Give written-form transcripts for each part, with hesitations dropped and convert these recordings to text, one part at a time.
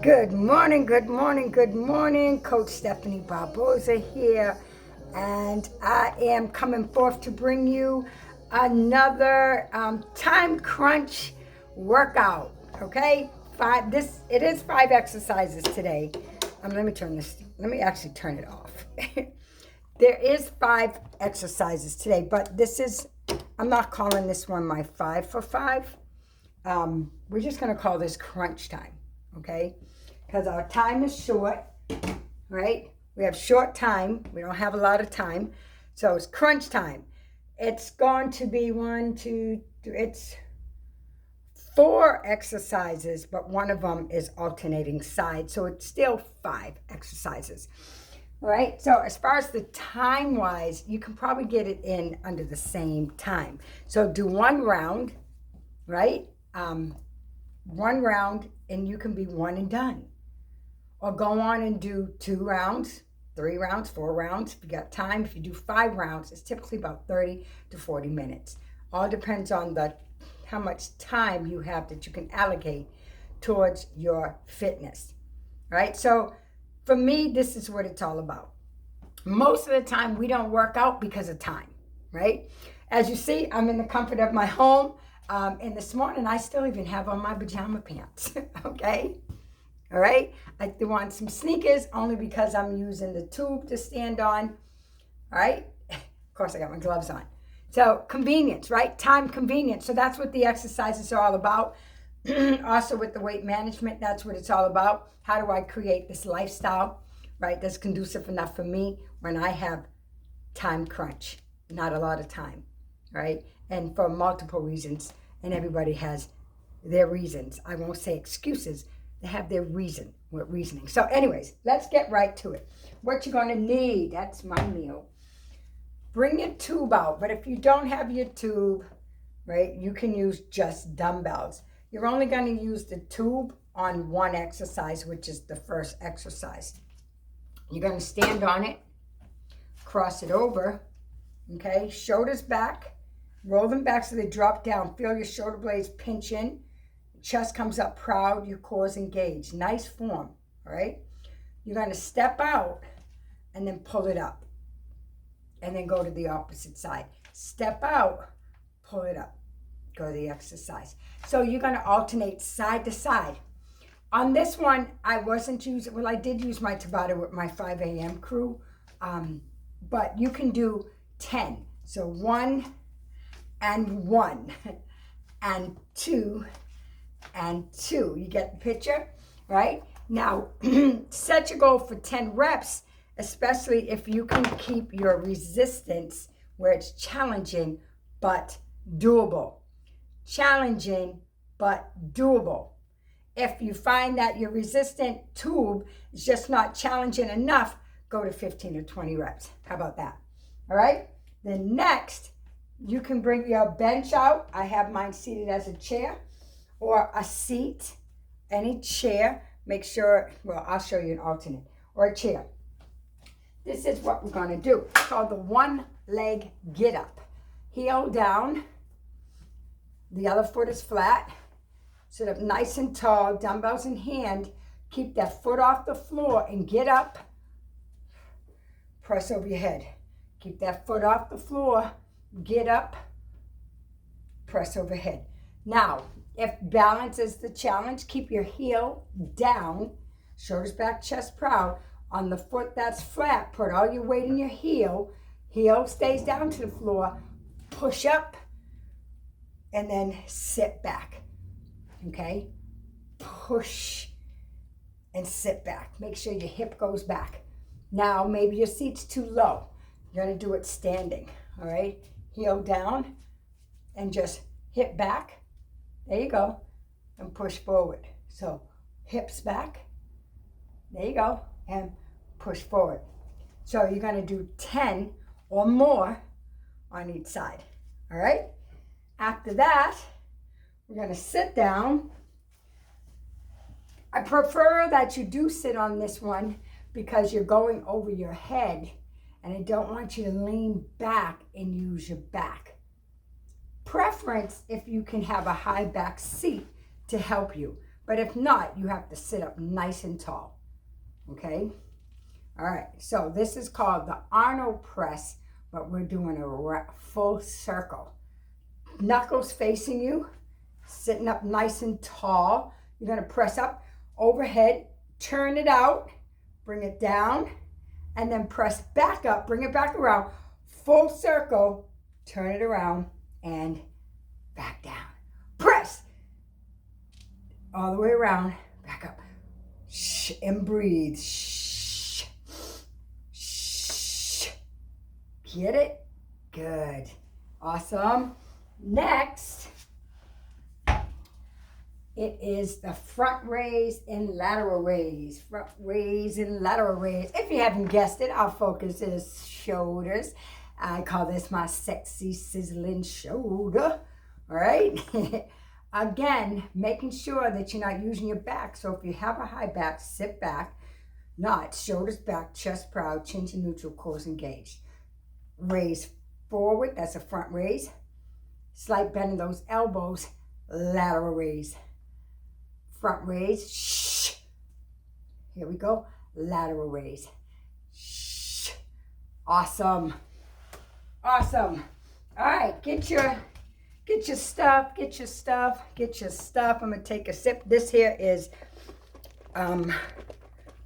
Good morning, good morning, good morning. Coach Stephanie Barboza here, and I am coming forth to bring you another time crunch workout. Okay, it is 5 exercises today. Let me turn this. Let me actually turn it off. There is 5 exercises today, but I'm not calling this one my 5 for 5. We're just gonna call this crunch time. Okay, because our time is short, right? We have short time. We don't have a lot of time. So it's crunch time. It's going to be it's 4 exercises, but one of them is alternating sides. So it's still 5 exercises. All right. So as far as the time wise, you can probably get it in under the same time. So do 1 round, right? 1 round, and you can be 1 and done. Or go on and do 2 rounds, 3 rounds, 4 rounds. If you got time, if you do 5 rounds, it's typically about 30 to 40 minutes. All depends on how much time you have that you can allocate towards your fitness, right? So for me, this is what it's all about. Most of the time, we don't work out because of time, right? As you see, I'm in the comfort of my home. And this morning, I still even have on my pajama pants, okay? All right? I threw on some sneakers only because I'm using the tube to stand on, all right? Of course, I got my gloves on. So convenience, right? Time convenience. So that's what the exercises are all about. Also with the weight management, that's what it's all about. How do I create this lifestyle, right, that's conducive enough for me when I have time crunch, not a lot of time, right? And for multiple reasons, and everybody has their reasons. I won't say excuses. They have their reasoning. So anyways, let's get right to it. What you're going to need, that's my meal. Bring your tube out. But if you don't have your tube, right, you can use just dumbbells. You're only going to use the tube on 1 exercise, which is the first exercise. You're going to stand on it, cross it over, okay, shoulders back, roll them back so they drop down. Feel your shoulder blades pinch in. Chest comes up proud, your core is engaged. Nice form, all right? You're going to step out and then pull it up. And then go to the opposite side. Step out, pull it up. Go to the exercise. So you're going to alternate side to side. On this one, I did use my Tabata with my 5 a.m. crew. But you can do 10. So 1 and 1 and 2 and 2. You get the picture, right? Now, set your goal for 10 reps, especially if you can keep your resistance where it's challenging but doable. Challenging but doable. If you find that your resistant tube is just not challenging enough, go to 15 or 20 reps. How about that? All right? Then next, you can bring your bench out. I have mine seated as a chair or a seat, any chair. Make sure, I'll show you an alternate, or a chair. This is what we're going to do. It's called the 1-leg get up. Heel down. The other foot is flat. Sit up nice and tall, dumbbells in hand. Keep that foot off the floor and get up. Press over your head. Keep that foot off the floor. Get up. Press overhead. Now, if balance is the challenge, keep your heel down. Shoulders back, chest proud. On the foot that's flat, put all your weight in your heel. Heel stays down to the floor. Push up. And then sit back. Okay? Push and sit back. Make sure your hip goes back. Now, maybe your seat's too low. You're going to do it standing. All right? Heel down and just hip back. There you go. And push forward. So, hips back. There you go. And push forward. So, you're going to do 10 or more on each side. All right? After that, we're going to sit down. I prefer that you do sit on this one because you're going over your head, and I don't want you to lean back and use your back. Preference if you can have a high back seat to help you. But if not, you have to sit up nice and tall. Okay? All right, so this is called the Arnold press, but we're doing a full circle. Knuckles facing you, sitting up nice and tall. You're gonna press up, overhead, turn it out, bring it down, and then press back up, bring it back around, full circle, turn it around, and back down. Press, all the way around, back up. Shh, and breathe. Shh, shh. Get it? Good. Awesome. Next, it is the front raise and lateral raise. Front raise and lateral raise. If you haven't guessed it, our focus is shoulders. I call this my sexy sizzling shoulder. All right? Again, making sure that you're not using your back. So if you have a high back, sit back. Not shoulders back, chest proud, chin to neutral, core engaged. Raise forward, that's a front raise. Slight bend in those elbows, lateral raise. Front raise, shh. Here we go, lateral raise. Shh. Awesome. Awesome. All right, get your stuff. I'm gonna take a sip. This here is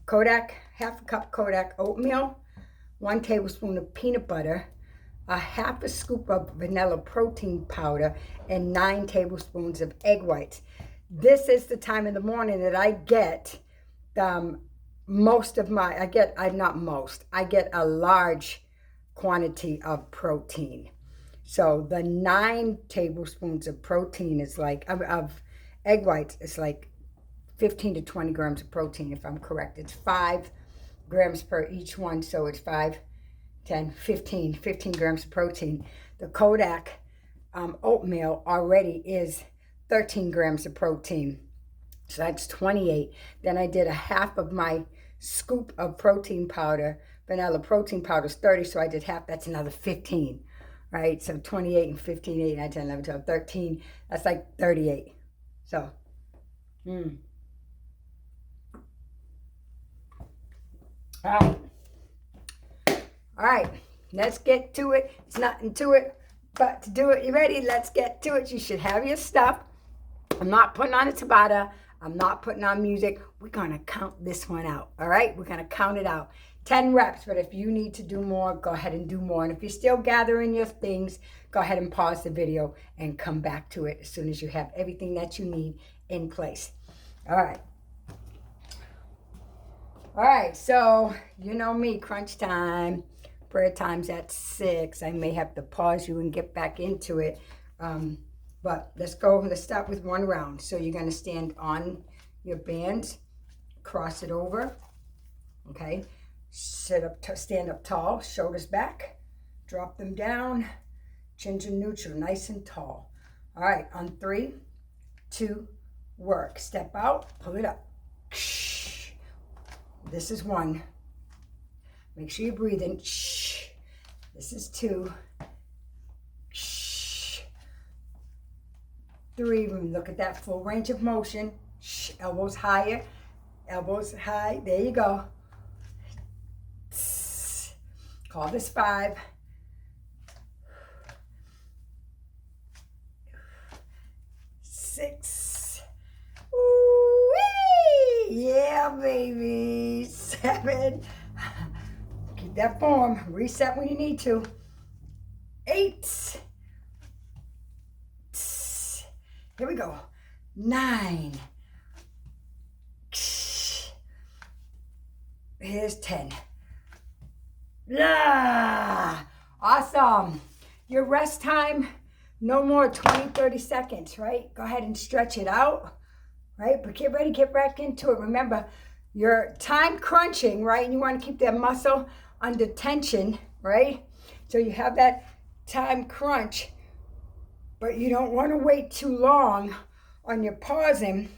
Kodak, half a cup Kodak oatmeal, 1 tablespoon of peanut butter, a half a scoop of vanilla protein powder, and 9 tablespoons of egg whites. This is the time in the morning that I get I get a large quantity of protein. So the 9 tablespoons of protein is like, of egg whites, is like 15 to 20 grams of protein, if I'm correct. It's 5 grams per each one, so it's 5, 10, 15 grams of protein. The Kodak oatmeal already is 13 grams of protein, so that's 28. Then I did a half of my scoop of protein powder, vanilla protein powder is 30, so I did half, that's another 15, right? So 28 and 15, 8, 9, 10, 11, 12, 13, that's like 38. So, All right, let's get to it. It's nothing to it but to do it. You ready? Let's get to it. You should have your stuff. I'm not putting on a Tabata. I'm not putting on music. We're going to count this one out, all right? We're going to count it out. 10 reps, but if you need to do more, go ahead and do more. And if you're still gathering your things, go ahead and pause the video and come back to it as soon as you have everything that you need in place. All right. All right, so you know me, crunch time. Prayer time's at 6. I may have to pause you and get back into it. But let's start with 1 round. So you're gonna stand on your bands, cross it over, okay? Stand up tall, shoulders back, drop them down, chin to neutral, nice and tall. All right, on 3, 2, work. Step out, pull it up. This is 1. Make sure you're breathing. This is 2. 3. Look at that full range of motion. Elbows higher. Elbows high. There you go. Call this 5. 6. Woo-wee! Yeah, baby. 7. Keep that form. Reset when you need to. 8. Here we go. 9. Here's 10. Yeah. Awesome. Your rest time, no more 20, 30 seconds, right? Go ahead and stretch it out, right? But get ready, get back into it. Remember, you're time crunching, right? And you want to keep that muscle under tension, right? So you have that time crunch, but you don't want to wait too long on your pausing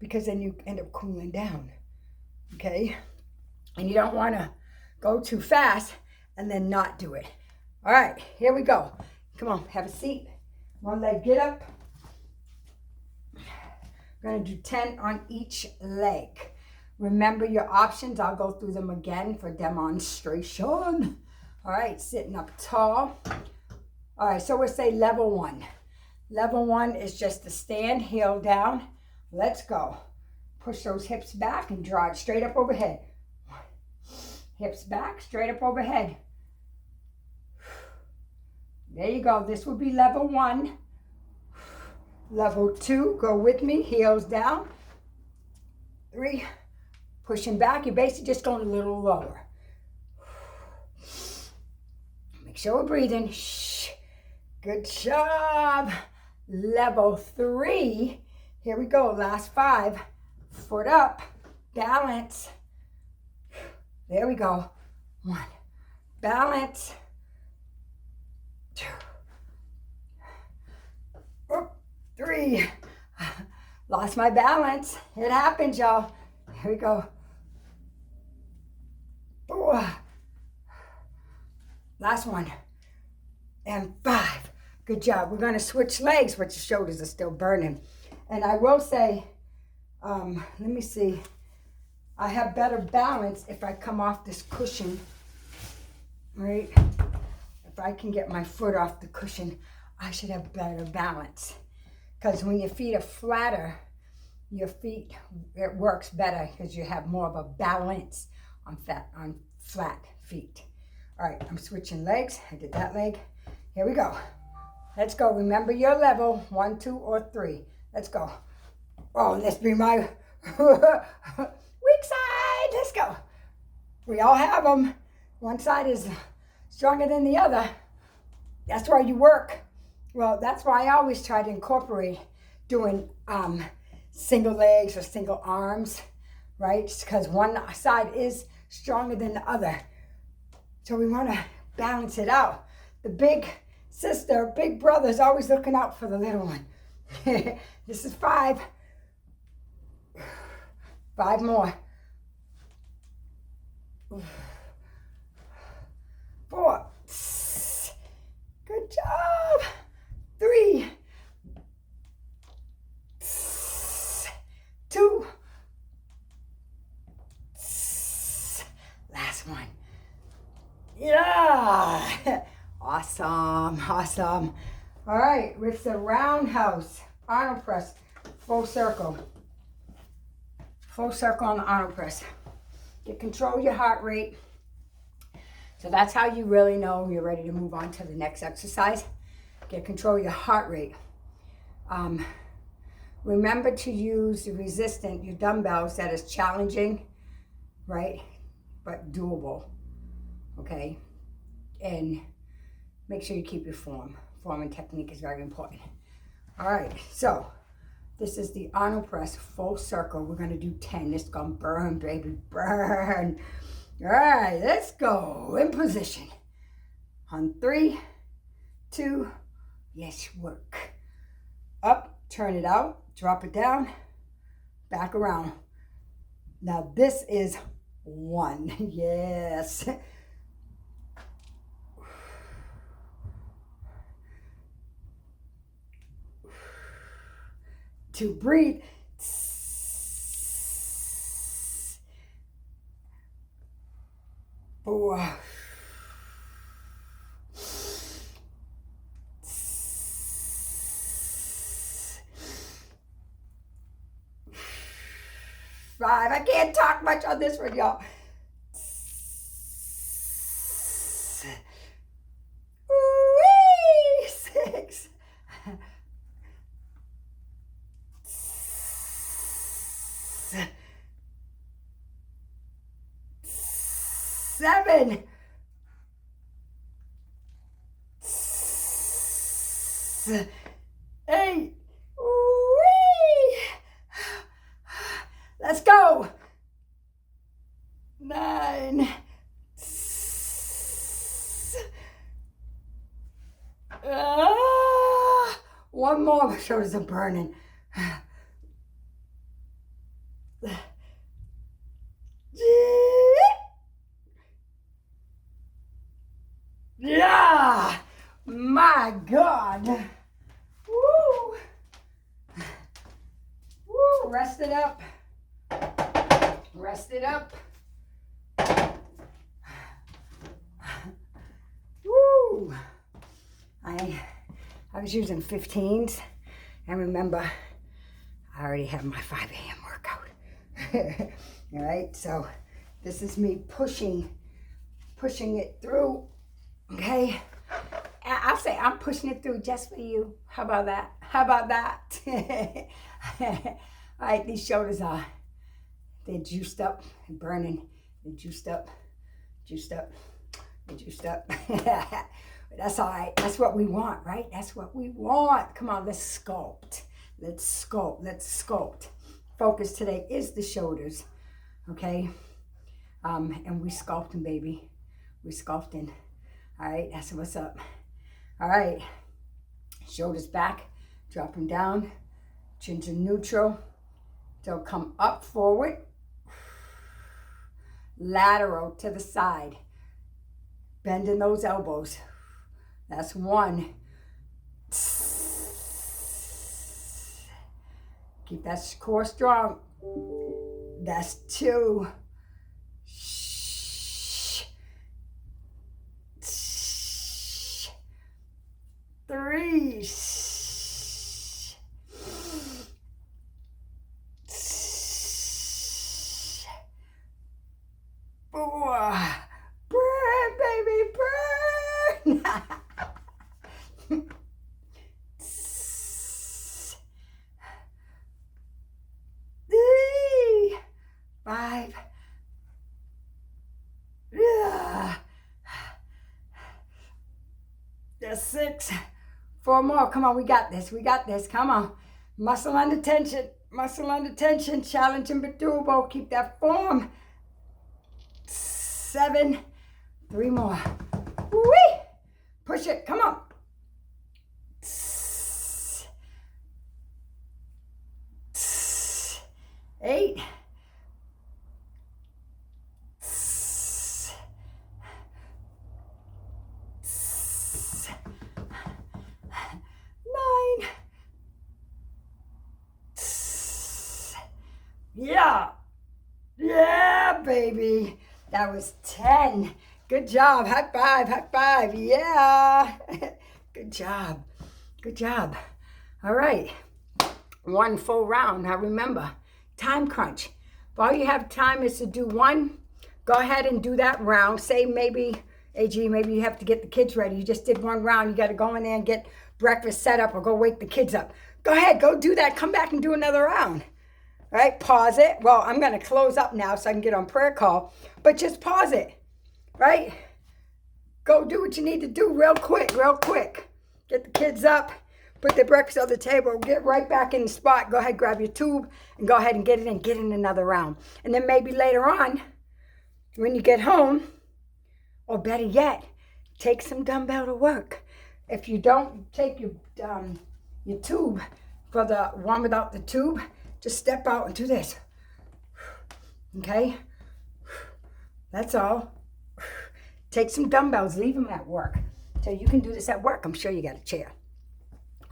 because then you end up cooling down, okay? And you don't want to go too fast and then not do it. All right, here we go. Come on, have a seat. One leg, get up. We're going to do 10 on each leg. Remember your options. I'll go through them again for demonstration. All right, sitting up tall. All right, so we'll say level 1. Level 1 is just to stand, heel down. Let's go. Push those hips back and draw it straight up overhead. Hips back, straight up overhead. There you go. This will be level 1. Level 2, go with me, heels down. 3, pushing back. You're basically just going a little lower. Make sure we're breathing. Shh. Good job. Level 3. Here we go. Last 5. Foot up. Balance. There we go. 1. Balance. 2. 3. Lost my balance. It happens, y'all. Here we go. 4. Last one. And 5. Good job. We're going to switch legs, but your shoulders are still burning. And I will say, let me see. I have better balance if I come off this cushion, right? If I can get my foot off the cushion, I should have better balance. Because when your feet are flatter, it works better because you have more of a balance on flat feet. All right, I'm switching legs. I did that leg. Here we go. Let's go. Remember your level, 1, 2, or 3. Let's go. Oh, let's be my weak side. Let's go. We all have them. One side is stronger than the other. That's why you work. Well, that's why I always try to incorporate doing single legs or single arms, right? Because one side is stronger than the other. So we want to balance it out. The big sister, big brother is always looking out for the little one. This is 5. 5 more. 4. Good job. 3. 2. Last one. Yeah. Awesome. Awesome. All right. With the roundhouse Arnold press, full circle. Full circle on the Arnold press. You control your heart rate. So that's how you really know you're ready to move on to the next exercise. Get control of your heart rate. Remember to use your dumbbells that is challenging, right? But doable, okay? And make sure you keep your form. Form and technique is very important. All right, so this is the Arnold press, full circle. We're gonna do 10. This is gonna burn, baby, burn. All right, let's go. In position. On 3, 2, let's work. Up, turn it out, drop it down, back around. Now this is 1. Yes. To breathe. 4. 5. I can't talk much on this one, y'all. 6. 7. 8. Let's go. 9. One more. My shoulders are burning. Yeah. My God. Woo. Woo. Rest it up. Woo! I was using 15s, and remember, I already have my 5 a.m. workout. All right, so this is me pushing it through, okay? And I'll say I'm pushing it through just for you. How about that? How about that? All right, these shoulders they're juiced up and burning. They're juiced up, they're juiced up. But that's all right. That's what we want, right? That's what we want. Come on, let's sculpt. Let's sculpt. Focus today is the shoulders, okay? And we sculpting, baby. We sculpting. All right, that's what's up. All right, shoulders back, drop them down, chin to neutral. They'll come up forward, lateral to the side, bending those elbows. That's 1. Keep that core strong. That's 2. 3. 4. Burn, baby, burn. 3. 5. There's 6. 4 more. Come on, we got this. Come on. Muscle under tension. Challenging but doable. Keep that form. 7. 3 more. Whee! Push it. Come on. 8. 9. Yeah, baby. That was 10. Good job. High five. Yeah. Good job. All right. 1 full round. Now remember, time crunch. If all you have time is to do 1, go ahead and do that round. Say maybe, AG, maybe you have to get the kids ready. You just did 1 round. You got to go in there and get breakfast set up or go wake the kids up. Go ahead, go do that. Come back and do another round. All right, pause it. Well, I'm going to close up now so I can get on prayer call. But just pause it, right? Go do what you need to do real quick. Get the kids up. Put their breakfast on the table. Get right back in the spot. Go ahead, grab your tube, and go ahead and get it in. Get in another round. And then maybe later on, when you get home, or better yet, take some dumbbell to work. If you don't take your tube for the one without the tube, just step out and do this. Okay? That's all. Take some dumbbells. Leave them at work. So you can do this at work. I'm sure you got a chair.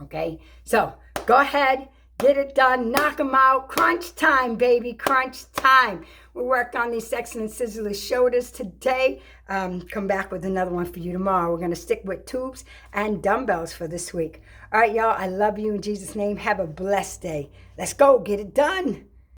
Okay? So go ahead. Get it done. Knock them out. Crunch time, baby. Crunch time. We worked on these excellent scissorless shoulders today. Come back with another one for you tomorrow. We're going to stick with tubes and dumbbells for this week. All right, y'all. I love you in Jesus' name. Have a blessed day. Let's go. Get it done.